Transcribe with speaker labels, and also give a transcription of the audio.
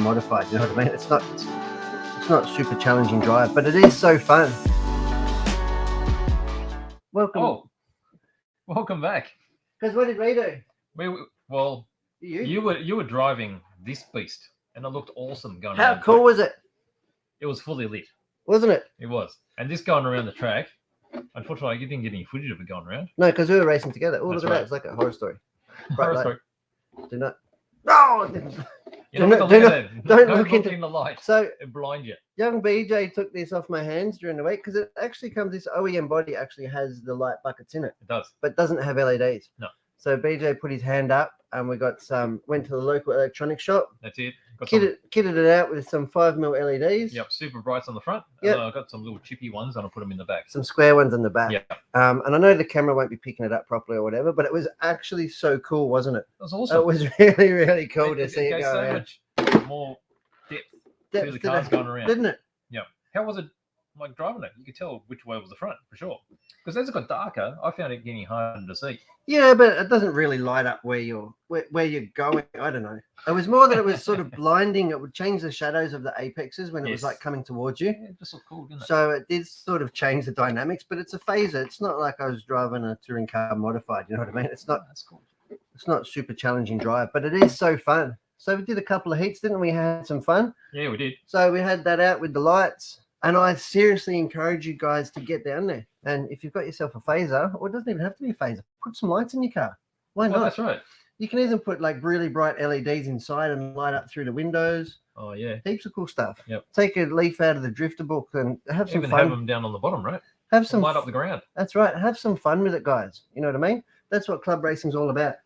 Speaker 1: modified, you know what I mean? It's not super challenging drive, but it is so fun. Welcome
Speaker 2: back.
Speaker 1: Because what did we do?
Speaker 2: Well, you were driving this beast, and it looked awesome going.
Speaker 1: How cool was it?
Speaker 2: It was fully lit,
Speaker 1: wasn't it?
Speaker 2: It was, and this going around the track. Unfortunately, you didn't get any footage of it going around.
Speaker 1: No, because we were racing together. Oh, look at that! It's like a horror story. Horror story. Do not. No. Don't look into
Speaker 2: the light.
Speaker 1: So
Speaker 2: it blind you.
Speaker 1: Young BJ took this off my hands during the week because it actually comes. This OEM body actually has the light buckets in it.
Speaker 2: It does,
Speaker 1: but doesn't have LEDs.
Speaker 2: No.
Speaker 1: So BJ put his hand up, and we got some. Went to the local electronics shop.
Speaker 2: That's it.
Speaker 1: Kitted it out with some 5mm LEDs.
Speaker 2: Yep, super brights on the front.
Speaker 1: Yep.
Speaker 2: I got some little chippy ones, and I put them in the back.
Speaker 1: Some square ones in the back.
Speaker 2: Yeah.
Speaker 1: And I know the camera won't be picking it up properly or whatever, but it was actually so cool, wasn't it?
Speaker 2: It was awesome.
Speaker 1: It was really, really cool to see it go around.
Speaker 2: Much more depth to the cars going around,
Speaker 1: didn't it?
Speaker 2: Yeah. How was it like driving it? You could tell which way was the front for sure. Because as it got darker, I found it getting harder to see.
Speaker 1: Yeah, but it doesn't really light up where you're going. I don't know. It was more that it was sort of blinding. It would change the shadows of the apexes when it was like coming towards you.
Speaker 2: Yeah, it just looked cool, didn't it?
Speaker 1: So it did sort of change the dynamics, but it's a phaser. It's not like I was driving a touring car modified. You know what I mean? It's not.
Speaker 2: That's cool.
Speaker 1: It's not super challenging drive, but it is so fun. So we did a couple of heats, didn't we? Had some fun.
Speaker 2: Yeah, we did.
Speaker 1: So we had that out with the lights, and I seriously encourage you guys to get down there. And if you've got yourself a phaser, or it doesn't even have to be a phaser, put some lights in your car. Why not?
Speaker 2: That's right.
Speaker 1: You can even put like really bright LEDs inside and light up through the windows.
Speaker 2: Oh yeah,
Speaker 1: heaps of cool stuff.
Speaker 2: Yep.
Speaker 1: Take a leaf out of the drifter book and have some fun.
Speaker 2: Have them down on the bottom, right?
Speaker 1: Have some
Speaker 2: light up the ground.
Speaker 1: That's right. Have some fun with it, guys. You know what I mean? That's what club racing's all about.